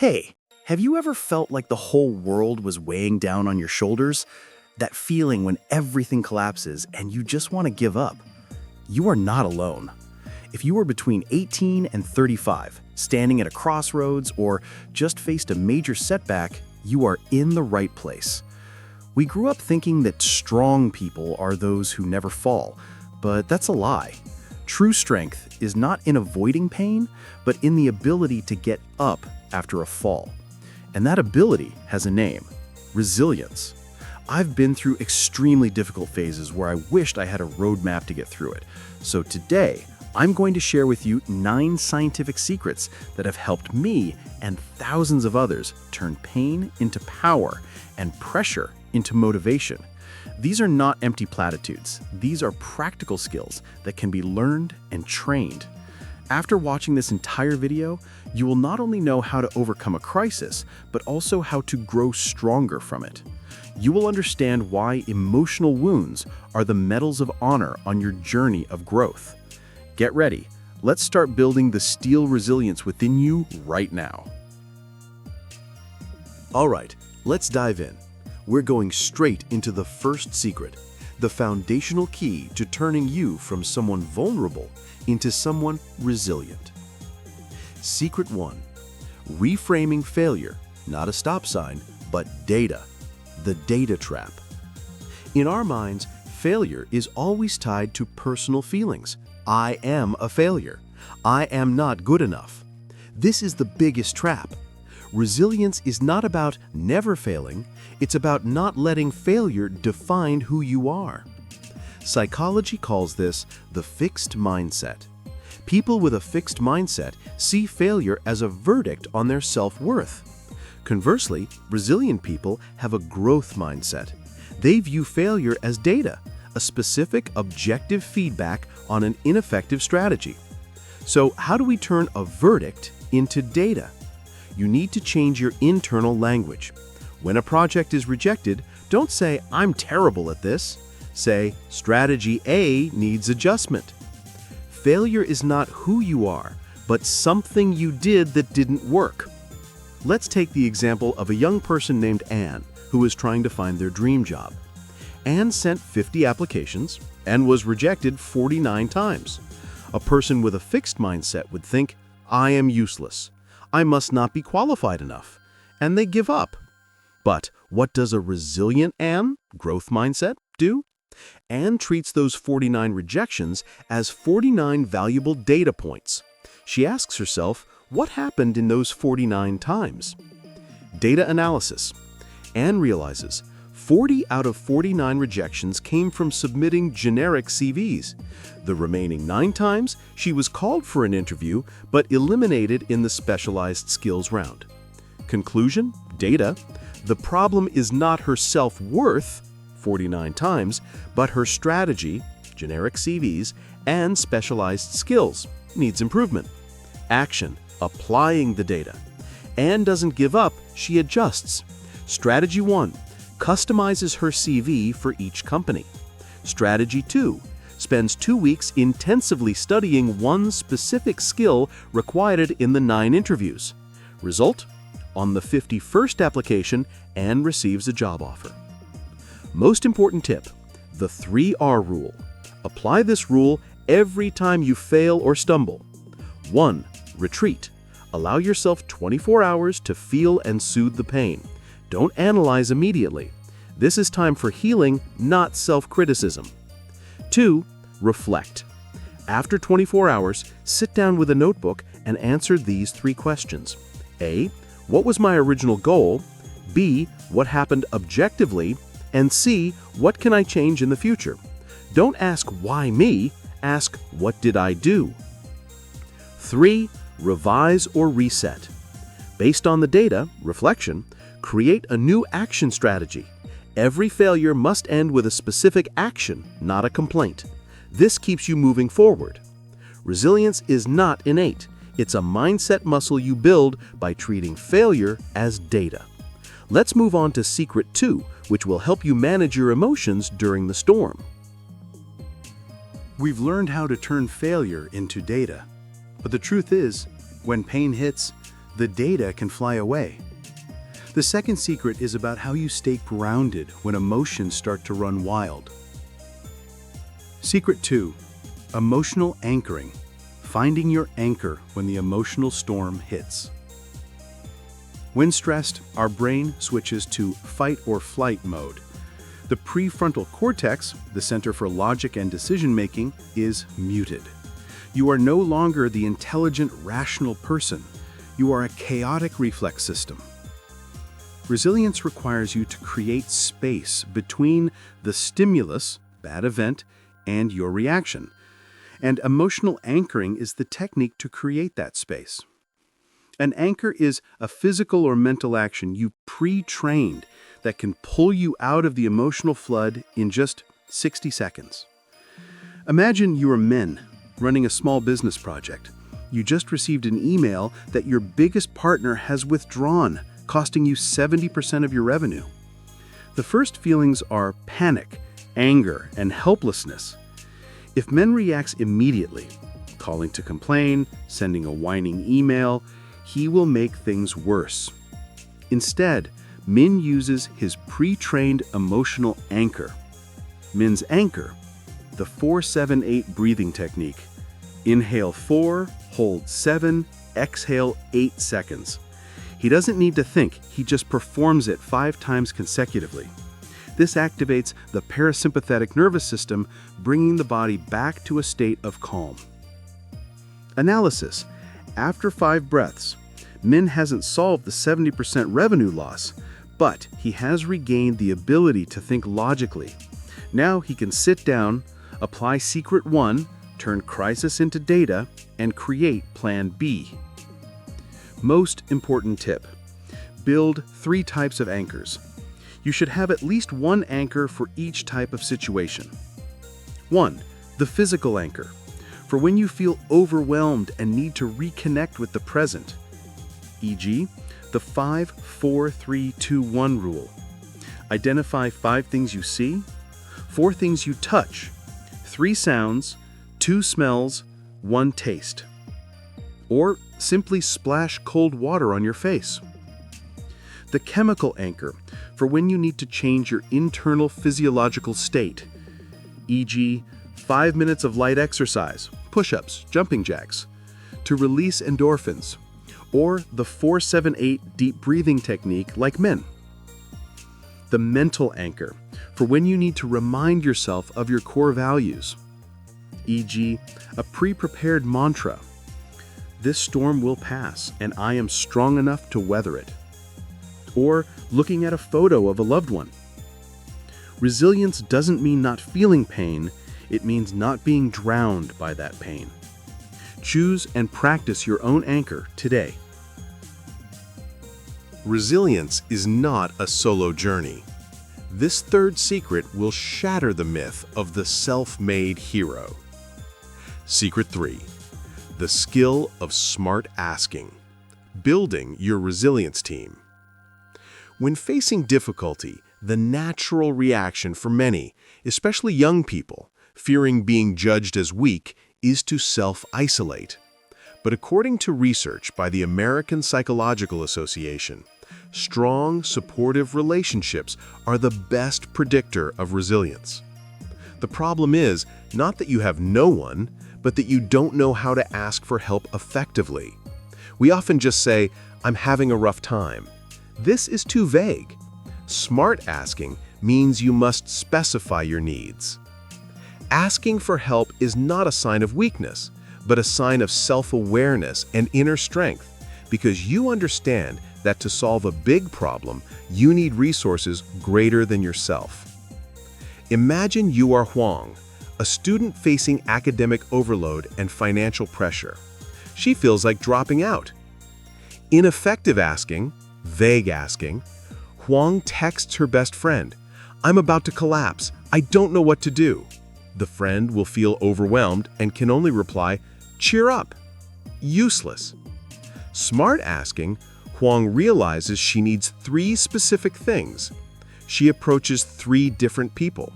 Hey, have you ever felt like the whole world was weighing down on your shoulders? That feeling when everything collapses and you just want to give up? You are not alone. If you are between 18 and 35, standing at a crossroads, or just faced a major setback, you are in the right place. We grew up thinking that strong people are those who never fall, but that's a lie. True strength is not in avoiding pain, but in the ability to get up after a fall. And that ability has a name: resilience. I've been through extremely difficult phases where I wished I had a roadmap to get through it. So today, I'm going to share with you 9 scientific secrets that have helped me and thousands of others turn pain into power and pressure into motivation. These are not empty platitudes. These are practical skills that can be learned and trained. After watching this entire video, you will not only know how to overcome a crisis, but also how to grow stronger from it. You will understand why emotional wounds are the medals of honor on your journey of growth. Get ready. Let's start building the steel resilience within you right now. All right, let's dive in. We're going straight into the first secret, the foundational key to turning you from someone vulnerable into someone resilient. Secret 1. Reframing failure, not a stop sign, but data. The data trap. In our minds, failure is always tied to personal feelings. I am a failure. I am not good enough. This is the biggest trap. Resilience is not about never failing, it's about not letting failure define who you are. Psychology calls this the fixed mindset. People with a fixed mindset see failure as a verdict on their self-worth. Conversely, resilient people have a growth mindset. They view failure as data, a specific objective feedback on an ineffective strategy. So how do we turn a verdict into data? You need to change your internal language. When a project is rejected, don't say, "I'm terrible at this." Say, "Strategy A needs adjustment." Failure is not who you are, but something you did that didn't work. Let's take the example of a young person named Anne, who was trying to find their dream job. Anne sent 50 applications and was rejected 49 times. A person with a fixed mindset would think, "I am useless. I must not be qualified enough," and they give up. But what does a resilient Anne, growth mindset, do? Anne treats those 49 rejections as 49 valuable data points. She asks herself, what happened in those 49 times? Data analysis. Anne realizes 40 out of 49 rejections came from submitting generic CVs. The remaining 9 times, she was called for an interview but eliminated in the specialized skills round. Conclusion? Data. The problem is not her self-worth, 49 times, but her strategy, generic CVs, and specialized skills, needs improvement. Action. Applying the data. Anne doesn't give up, she adjusts. Strategy 1. Customizes her CV for each company. Strategy 2. Spends 2 weeks intensively studying one specific skill required in the 9 interviews. Result? On the 51st application, Anne receives a job offer. Most important tip, the 3R rule. Apply this rule every time you fail or stumble. 1. Retreat. Allow yourself 24 hours to feel and soothe the pain. Don't analyze immediately. This is time for healing, not self-criticism. 2. Reflect. After 24 hours, sit down with a notebook and answer these 3 questions. A. What was my original goal? B. What happened objectively? And C. What can I change in the future? Don't ask why me, ask what did I do? 3. Revise or reset. Based on the data, reflection, create a new action strategy. Every failure must end with a specific action, not a complaint. This keeps you moving forward. Resilience is not innate. It's a mindset muscle you build by treating failure as data. Let's move on to Secret 2, which will help you manage your emotions during the storm. We've learned how to turn failure into data. But the truth is, when pain hits, the data can fly away. The second secret is about how you stay grounded when emotions start to run wild. Secret 2. Emotional anchoring. Finding your anchor when the emotional storm hits. When stressed, our brain switches to fight or flight mode. The prefrontal cortex, the center for logic and decision-making, is muted. You are no longer the intelligent, rational person. You are a chaotic reflex system. Resilience requires you to create space between the stimulus, bad event, and your reaction. And emotional anchoring is the technique to create that space. An anchor is a physical or mental action you pre-trained that can pull you out of the emotional flood in just 60 seconds. Imagine you are men running a small business project. You just received an email that your biggest partner has withdrawn, costing you 70% of your revenue. The first feelings are panic, anger, and helplessness. If men reacts immediately, calling to complain, sending a whining email, he will make things worse. Instead, Min uses his pre-trained emotional anchor. Min's anchor, the 4-7-8 breathing technique. Inhale 4, hold 7, exhale 8 seconds. He doesn't need to think, he just performs it 5 times consecutively. This activates the parasympathetic nervous system, bringing the body back to a state of calm. Analysis. After 5 breaths, Min hasn't solved the 70% revenue loss, but he has regained the ability to think logically. Now he can sit down, apply Secret 1, turn crisis into data, and create Plan B. Most important tip. Build 3 types of anchors. You should have at least one anchor for each type of situation. 1. The physical anchor, for when you feel overwhelmed and need to reconnect with the present. E.g., the 5-4-3-2-1 rule. Identify 5 things you see, 4 things you touch, 3 sounds, 2 smells, 1 taste. Or simply splash cold water on your face. The chemical anchor, for when you need to change your internal physiological state. E.g., 5 minutes of light exercise, push-ups, jumping jacks, to release endorphins. Or the 4-7-8 deep breathing technique like men. The mental anchor, for when you need to remind yourself of your core values. E.g., a pre-prepared mantra. This storm will pass, and I am strong enough to weather it. Or looking at a photo of a loved one. Resilience doesn't mean not feeling pain, it means not being drowned by that pain. Choose and practice your own anchor today. Resilience is not a solo journey. This third secret will shatter the myth of the self-made hero. Secret 3. The skill of smart asking. Building your resilience team. When facing difficulty, the natural reaction for many, especially young people, fearing being judged as weak, is to self-isolate. But according to research by the American Psychological Association, strong, supportive relationships are the best predictor of resilience. The problem is not that you have no one, but that you don't know how to ask for help effectively. We often just say, "I'm having a rough time." This is too vague. Smart asking means you must specify your needs. Asking for help is not a sign of weakness, but a sign of self-awareness and inner strength, because you understand that to solve a big problem, you need resources greater than yourself. Imagine you are Huang, a student facing academic overload and financial pressure. She feels like dropping out. Ineffective asking, vague asking, Huang texts her best friend, "I'm about to collapse. I don't know what to do." The friend will feel overwhelmed and can only reply, "Cheer up." Useless. Smart asking, Huang realizes she needs 3 specific things. She approaches 3 different people.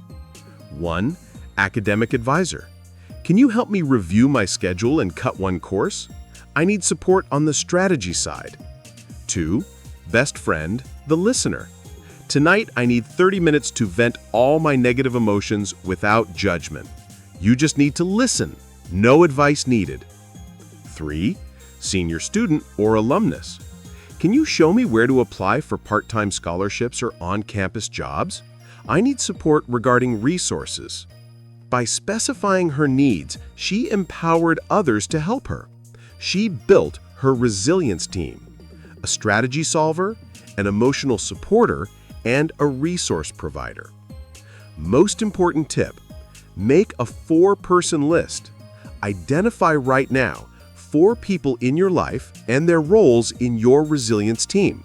1. Academic advisor. "Can you help me review my schedule and cut one course? I need support on the strategy side." 2. Best friend, the listener. Tonight, I need 30 minutes to vent all my negative emotions without judgment. You just need to listen. No advice needed. 3. Senior student or alumnus. Can you show me where to apply for part-time scholarships or on-campus jobs? I need support regarding resources. By specifying her needs, she empowered others to help her. She built her resilience team, a strategy solver, an emotional supporter, and a resource provider. Most important tip, make a 4-person list. Identify right now 4 people in your life and their roles in your resilience team.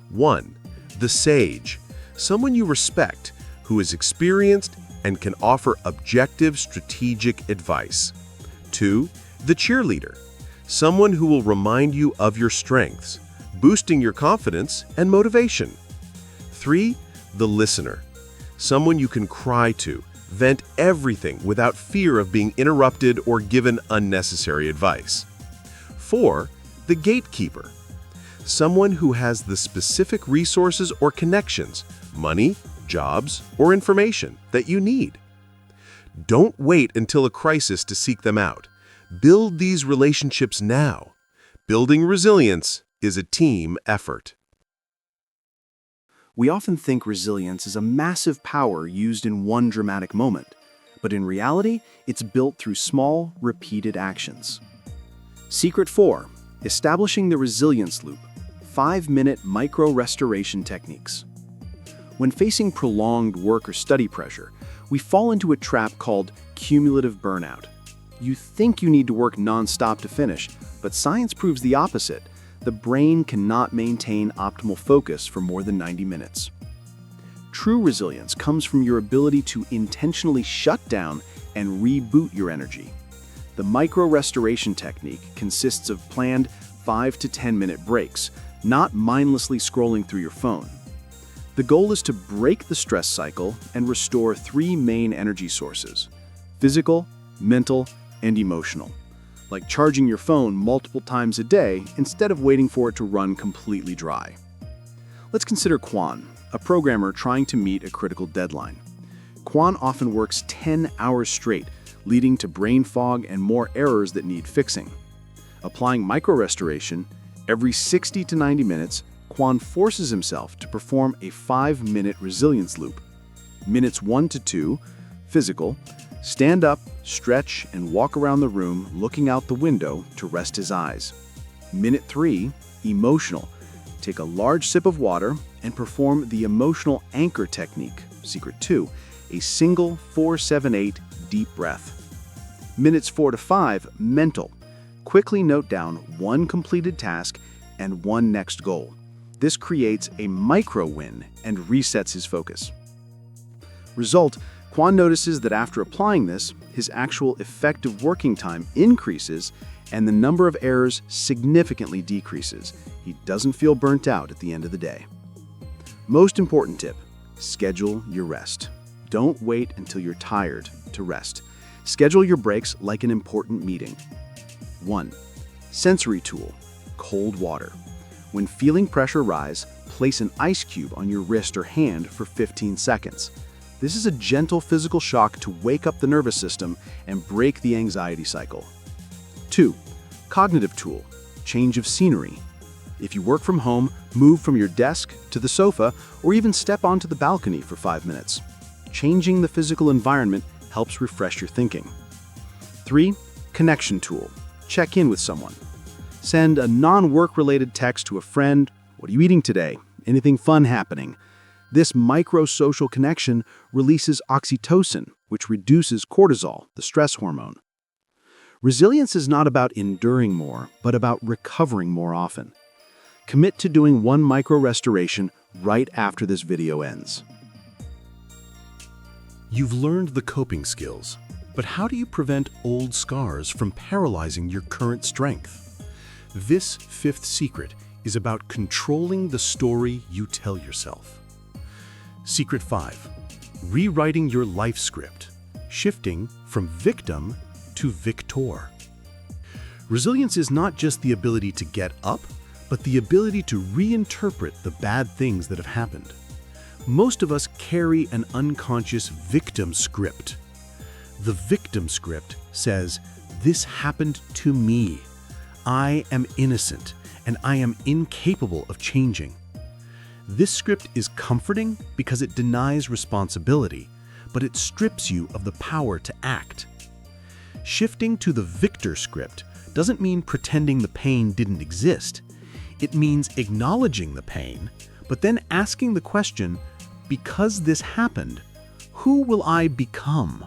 1. The sage, someone you respect, who is experienced and can offer objective, strategic advice. 2. The cheerleader, someone who will remind you of your strengths, boosting your confidence and motivation. 3. The listener, someone you can cry to, vent everything without fear of being interrupted or given unnecessary advice. 4. The gatekeeper, someone who has the specific resources or connections, money, jobs, or information that you need. Don't wait until a crisis to seek them out. Build these relationships now. Building resilience is a team effort. We often think resilience is a massive power used in one dramatic moment, but in reality, it's built through small, repeated actions. Secret 4. Establishing the resilience loop. 5-minute micro-restoration techniques. When facing prolonged work or study pressure, we fall into a trap called cumulative burnout. You think you need to work non-stop to finish, but science proves the opposite. The brain cannot maintain optimal focus for more than 90 minutes. True resilience comes from your ability to intentionally shut down and reboot your energy. The micro-restoration technique consists of planned 5 to 10-minute breaks, not mindlessly scrolling through your phone. The goal is to break the stress cycle and restore 3 main energy sources: physical, mental, and emotional, like charging your phone multiple times a day instead of waiting for it to run completely dry. Let's consider Kwan, a programmer trying to meet a critical deadline. Kwan often works 10 hours straight, leading to brain fog and more errors that need fixing. Applying micro-restoration, every 60 to 90 minutes, Kwan forces himself to perform a 5-minute resilience loop. Minutes 1 to 2, physical, stand up, stretch, and walk around the room looking out the window to rest his eyes. Minute 3, emotional, take a large sip of water and perform the emotional anchor technique, Secret 2, a single 4-7-8 deep breath. Minutes 4 to 5, mental, quickly note down 1 completed task and 1 next goal. This creates a micro-win and resets his focus. Result, Kwan notices that after applying this, his actual effective working time increases and the number of errors significantly decreases. He doesn't feel burnt out at the end of the day. Most important tip, schedule your rest. Don't wait until you're tired to rest. Schedule your breaks like an important meeting. 1. Sensory tool, cold water. When feeling pressure rise, place an ice cube on your wrist or hand for 15 seconds. This is a gentle physical shock to wake up the nervous system and break the anxiety cycle. 2. Cognitive tool, change of scenery. If you work from home, move from your desk to the sofa or even step onto the balcony for 5 minutes. Changing the physical environment helps refresh your thinking. 3. Connection tool, check in with someone. Send a non-work-related text to a friend. What are you eating today? Anything fun happening? This micro-social connection releases oxytocin, which reduces cortisol, the stress hormone. Resilience is not about enduring more, but about recovering more often. Commit to doing 1 micro-restoration right after this video ends. You've learned the coping skills, but how do you prevent old scars from paralyzing your current strength? This 5th secret is about controlling the story you tell yourself. Secret 5. Rewriting your life script, shifting from victim to victor. Resilience is not just the ability to get up, but the ability to reinterpret the bad things that have happened. Most of us carry an unconscious victim script. The victim script says, "This happened to me. I am innocent, and I am incapable of changing." This script is comforting because it denies responsibility, but it strips you of the power to act. Shifting to the victor script doesn't mean pretending the pain didn't exist. It means acknowledging the pain, but then asking the question, because this happened, who will I become?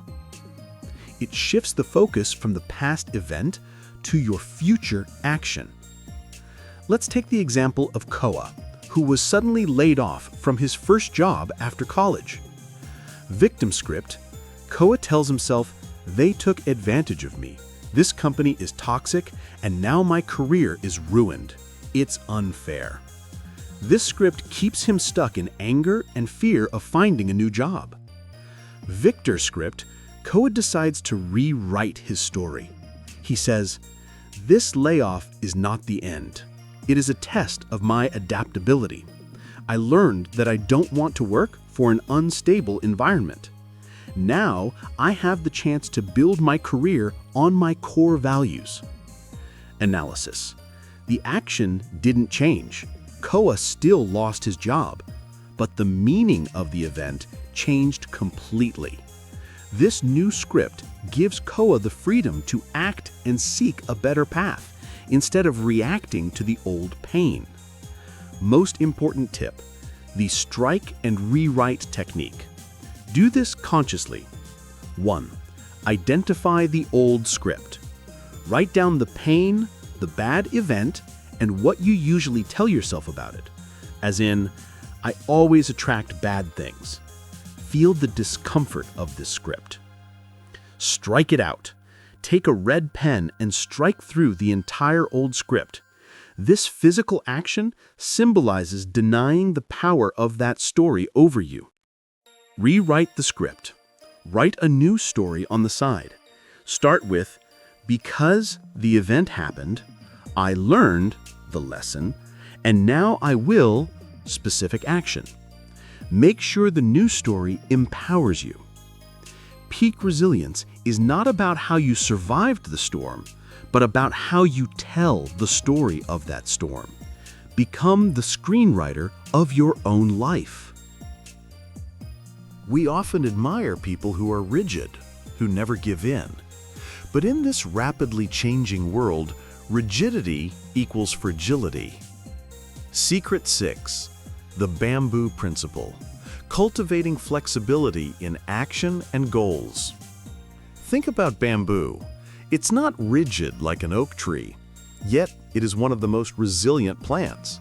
It shifts the focus from the past event to your future action. Let's take the example of Koa, who was suddenly laid off from his first job after college. Victim script, Koa tells himself, "They took advantage of me. This company is toxic, and now my career is ruined. It's unfair." This script keeps him stuck in anger and fear of finding a new job. Victor script, Koa decides to rewrite his story. He says, "This layoff is not the end. It is a test of my adaptability. I learned that I don't want to work for an unstable environment. Now I have the chance to build my career on my core values." Analysis. The action didn't change. Koa still lost his job, but the meaning of the event changed completely. This new script gives Koa the freedom to act and seek a better path instead of reacting to the old pain. Most important tip, the strike and rewrite technique. Do this consciously. 1. Identify the old script. Write down the pain, the bad event, and what you usually tell yourself about it. As in, "I always attract bad things." Feel the discomfort of this script. Strike it out. Take a red pen and strike through the entire old script. This physical action symbolizes denying the power of that story over you. Rewrite the script. Write a new story on the side. Start with, "Because the event happened, I learned the lesson, and now I will," specific action. Make sure the new story empowers you. Peak resilience is not about how you survived the storm, but about how you tell the story of that storm. Become the screenwriter of your own life. We often admire people who are rigid, who never give in. But in this rapidly changing world, rigidity equals fragility. Secret 6. The bamboo principle. Cultivating flexibility in action and goals. Think about bamboo. It's not rigid like an oak tree, yet it is one of the most resilient plants.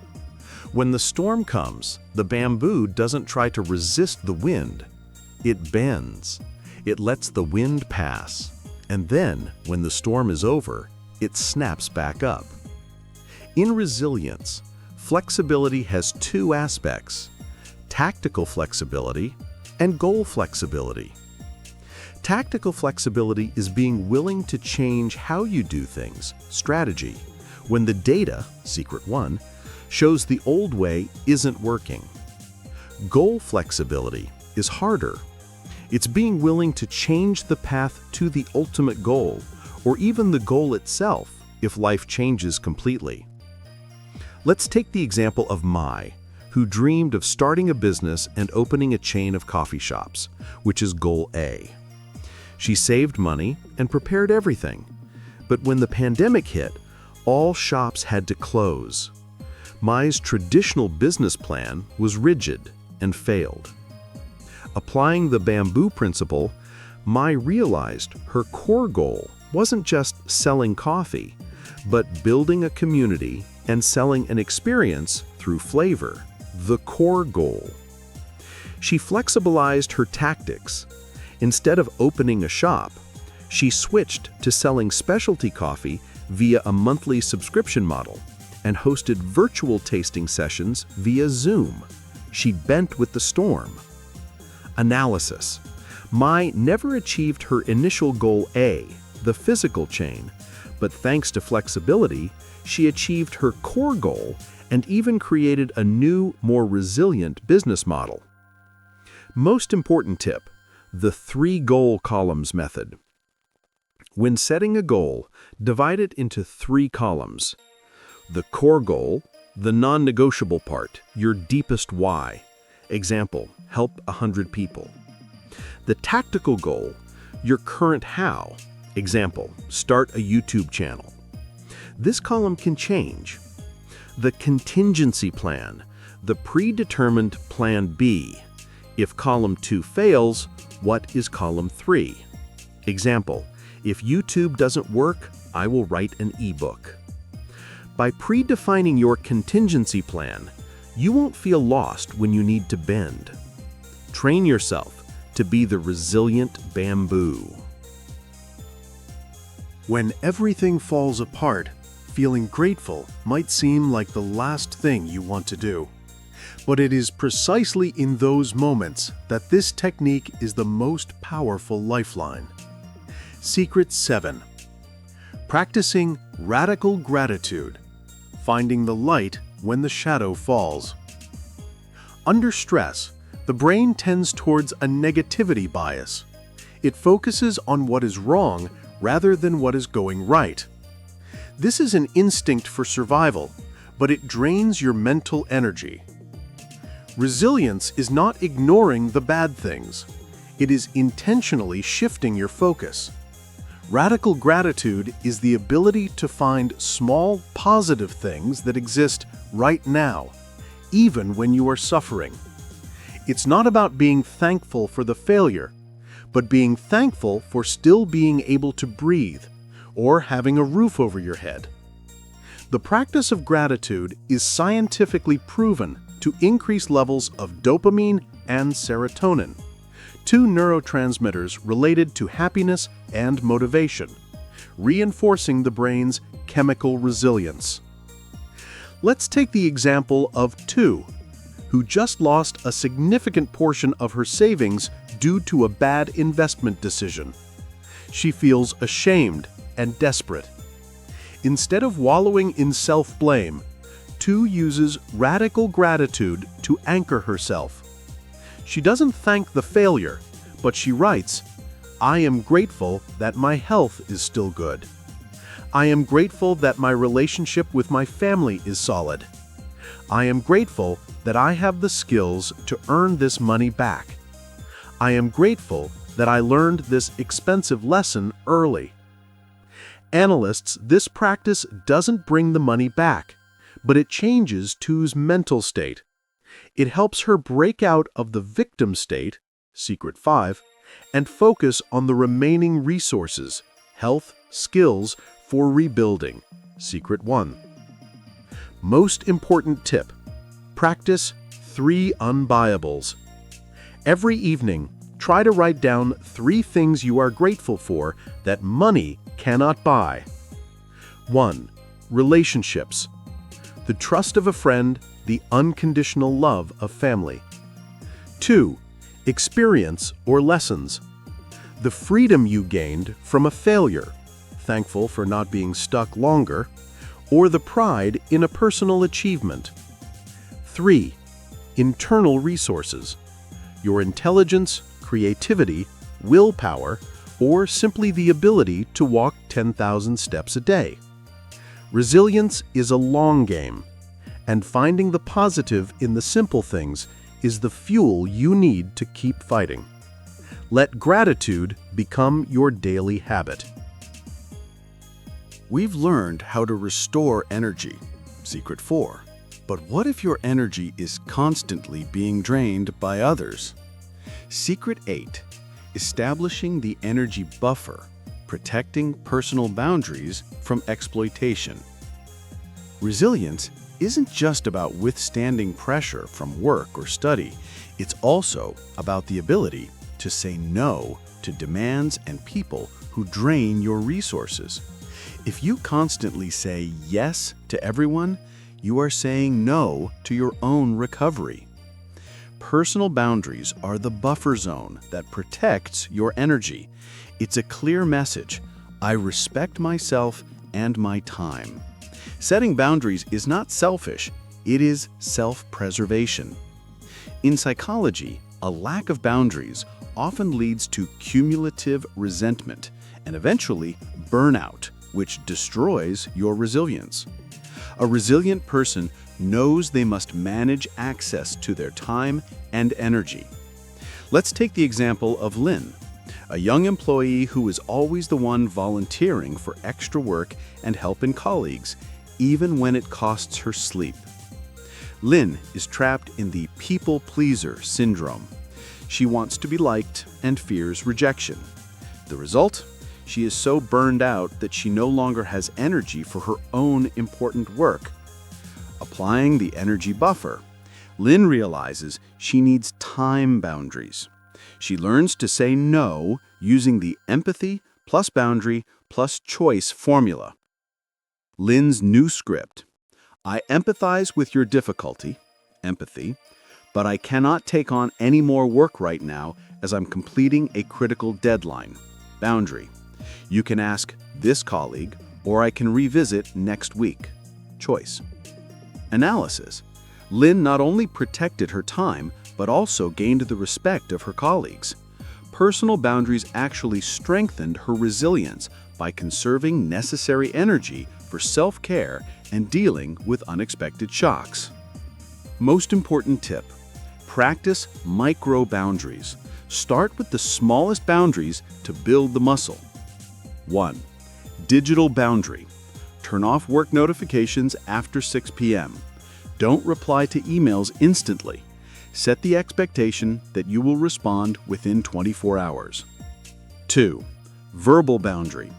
When the storm comes, the bamboo doesn't try to resist the wind. It bends. It lets the wind pass. And then, when the storm is over, it snaps back up. In resilience, flexibility has two aspects: tactical flexibility and goal flexibility. Tactical flexibility is being willing to change how you do things, strategy, when the data, secret 1, shows the old way isn't working. Goal flexibility is harder. It's being willing to change the path to the ultimate goal, or even the goal itself, if life changes completely. Let's take the example of Mai, who dreamed of starting a business and opening a chain of coffee shops, which is goal A. She saved money and prepared everything. But when the pandemic hit, all shops had to close. Mai's traditional business plan was rigid and failed. Applying the bamboo principle, Mai realized her core goal wasn't just selling coffee, but building a community and selling an experience through flavor, the core goal. She flexibilized her tactics. Instead of opening a shop, she switched to selling specialty coffee via a monthly subscription model and hosted virtual tasting sessions via Zoom. She bent with the storm. Analysis. Mai never achieved her initial goal A, the physical chain, but thanks to flexibility, she achieved her core goal and even created a new, more resilient business model. Most important tip: the 3 goal columns method. When setting a goal, divide it into 3 columns. The core goal, the non-negotiable part, your deepest why. Example, help 100 people. The tactical goal, your current how. Example, start a YouTube channel. This column can change. The contingency plan, the predetermined plan B. If column 2 fails, what is column 3? Example, if YouTube doesn't work, I will write an ebook. By predefining your contingency plan, you won't feel lost when you need to bend. Train yourself to be the resilient bamboo. When everything falls apart, feeling grateful might seem like the last thing you want to do. But it is precisely in those moments that this technique is the most powerful lifeline. Secret 7. Practicing radical gratitude. Finding the light when the shadow falls. Under stress, the brain tends towards a negativity bias. It focuses on what is wrong rather than what is going right. This is an instinct for survival, but it drains your mental energy. Resilience is not ignoring the bad things. It is intentionally shifting your focus. Radical gratitude is the ability to find small, positive things that exist right now, even when you are suffering. It's not about being thankful for the failure, but being thankful for still being able to breathe or having a roof over your head. The practice of gratitude is scientifically proven to increase levels of dopamine and serotonin, 2 neurotransmitters related to happiness and motivation, reinforcing the brain's chemical resilience. Let's take the example of 2, who just lost a significant portion of her savings due to a bad investment decision. She feels ashamed and desperate. Instead of wallowing in self-blame, 2 uses radical gratitude to anchor herself. She doesn't thank the failure, but she writes, "I am grateful that my health is still good. I am grateful that my relationship with my family is solid. I am grateful that I have the skills to earn this money back. I am grateful that I learned this expensive lesson early." Analysts, this practice doesn't bring the money back, but it changes 2's mental state. It helps her break out of the victim state, Secret 5, and focus on the remaining resources, health, skills for rebuilding, Secret 1. Most important tip: practice 3 unbuyables. Every evening, try to write down 3 things you are grateful for that money cannot buy. 1. Relationships. The trust of a friend, the unconditional love of family. 2. Experience or lessons. The freedom you gained from a failure, thankful for not being stuck longer, or the pride in a personal achievement. 3. Internal resources. Your intelligence, creativity, willpower, or simply the ability to walk 10,000 steps a day. Resilience is a long game, and finding the positive in the simple things is the fuel you need to keep fighting. Let gratitude become your daily habit. We've learned how to restore energy, Secret 4. But what if your energy is constantly being drained by others? Secret 8. Establishing the energy buffer, protecting personal boundaries from exploitation. Resilience isn't just about withstanding pressure from work or study. It's also about the ability to say no to demands and people who drain your resources. If you constantly say yes to everyone, you are saying no to your own recovery. Personal boundaries are the buffer zone that protects your energy. It's a clear message: I respect myself and my time. Setting boundaries is not selfish, It is self-preservation. In psychology, a lack of boundaries often leads to cumulative resentment and eventually burnout, which destroys your resilience. A resilient person knows they must manage access to their time and energy. Let's take the example of Lynn, a young employee who is always the one volunteering for extra work and helping colleagues, even when it costs her sleep. Lynn is trapped in the people-pleaser syndrome. She wants to be liked and fears rejection. The result? She is so burned out that she no longer has energy for her own important work. Applying the energy buffer, Lynn realizes she needs time boundaries. She learns to say no using the empathy plus boundary plus choice formula. Lynn's new script: I empathize with your difficulty, empathy, but I cannot take on any more work right now as I'm completing a critical deadline, boundary. You can ask this colleague, or I can revisit next week, choice. Analysis: Lynn not only protected her time, but also gained the respect of her colleagues. Personal boundaries actually strengthened her resilience by conserving necessary energy for self-care and dealing with unexpected shocks. Most important tip: practice micro-boundaries. Start with the smallest boundaries to build the muscle. 1. Digital boundary. Turn off work notifications after 6 p.m. Don't reply to emails instantly. Set the expectation that you will respond within 24 hours. 2. Verbal boundary.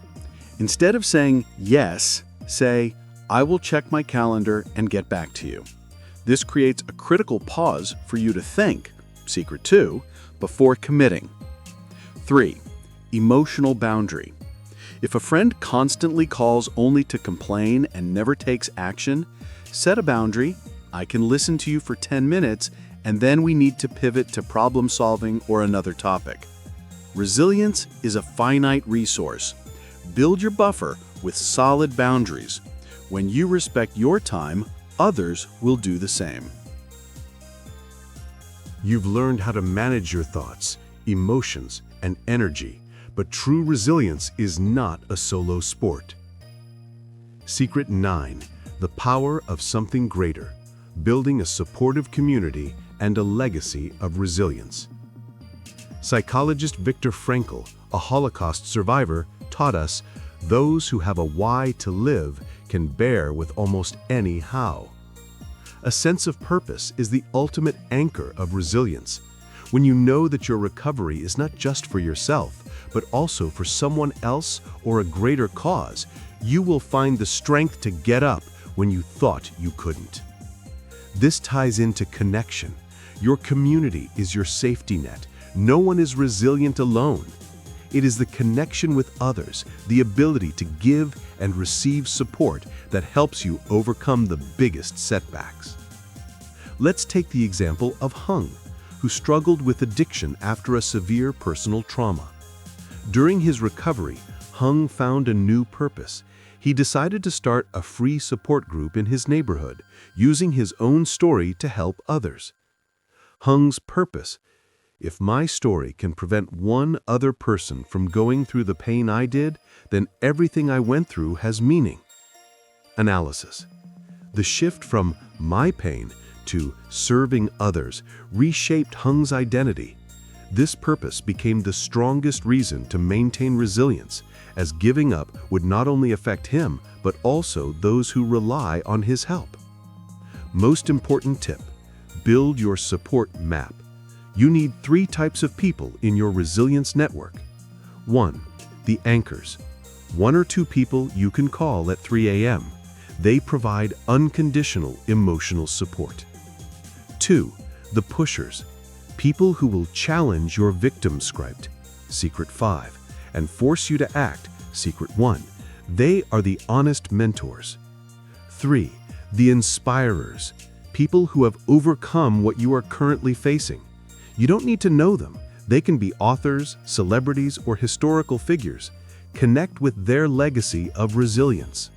Instead of saying yes, say, I will check my calendar and get back to you. This creates a critical pause for you to think, secret 2, before committing. 3. Emotional boundary. If a friend constantly calls only to complain and never takes action, set a boundary. I can listen to you for 10 minutes, and then we need to pivot to problem solving or another topic. Resilience is a finite resource. Build your buffer with solid boundaries. When you respect your time, others will do the same. You've learned how to manage your thoughts, emotions, and energy, but true resilience is not a solo sport. Secret 9. The power of something greater. Building a supportive community and a legacy of resilience. Psychologist Viktor Frankl, a Holocaust survivor, taught us those who have a why to live can bear with almost any how. A sense of purpose is the ultimate anchor of resilience. When you know that your recovery is not just for yourself, but also for someone else or a greater cause, you will find the strength to get up when you thought you couldn't. This ties into connection. Your community is your safety net. No one is resilient alone. It is the connection with others, the ability to give and receive support that helps you overcome the biggest setbacks. Let's take the example of Hung, who struggled with addiction after a severe personal trauma. During his recovery, Hung found a new purpose. He decided to start a free support group in his neighborhood, using his own story to help others. Hung's purpose: if my story can prevent one other person from going through the pain I did, then everything I went through has meaning. Analysis: the shift from my pain to serving others reshaped Hung's identity. This purpose became the strongest reason to maintain resilience, as giving up would not only affect him, but also those who rely on his help. Most important tip: build your support map. You need 3 types of people in your resilience network. 1. The anchors. 1 or 2 people you can call at 3 a.m. They provide unconditional emotional support. 2. The pushers. People who will challenge your victim script, secret 5, and force you to act, secret 1. They are the honest mentors. 3. The inspirers. People who have overcome what you are currently facing. You don't need to know them. They can be authors, celebrities, or historical figures. Connect with their legacy of resilience.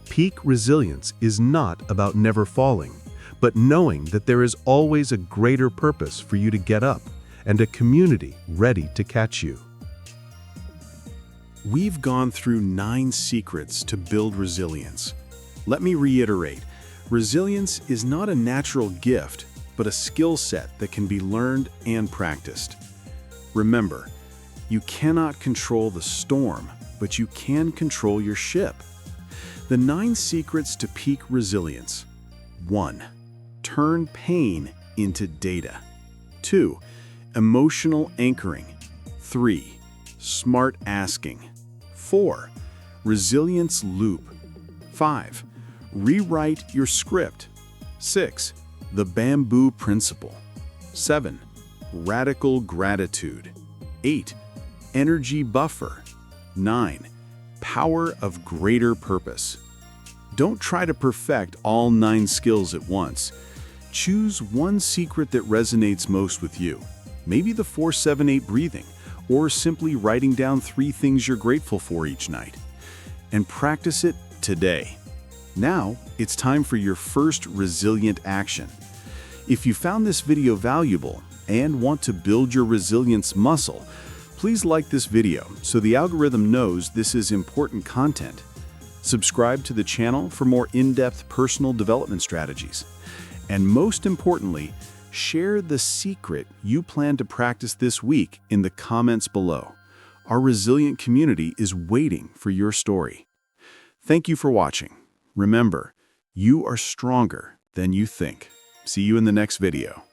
Peak resilience is not about never falling, but knowing that there is always a greater purpose for you to get up and a community ready to catch you. We've gone through 9 secrets to build resilience. Let me reiterate, resilience is not a natural gift, but a skill set that can be learned and practiced. Remember, you cannot control the storm, but you can control your ship. The 9 secrets to peak resilience. 1. Turn pain into data. 2. Emotional anchoring. 3. Smart asking. 4. Resilience loop. 5. Rewrite your script. 6. The bamboo principle. 7. Radical gratitude. 8. Energy buffer. 9. Power of greater purpose. Don't try to perfect all 9 skills at once. Choose one secret that resonates most with you. Maybe the 4-7-8 breathing, or simply writing down 3 things you're grateful for each night. And practice it today. Now, it's time for your first resilient action. If you found this video valuable and want to build your resilience muscle, please like this video so the algorithm knows this is important content. Subscribe to the channel for more in-depth personal development strategies. And most importantly, share the secret you plan to practice this week in the comments below. Our resilient community is waiting for your story. Thank you for watching. Remember, you are stronger than you think. See you in the next video.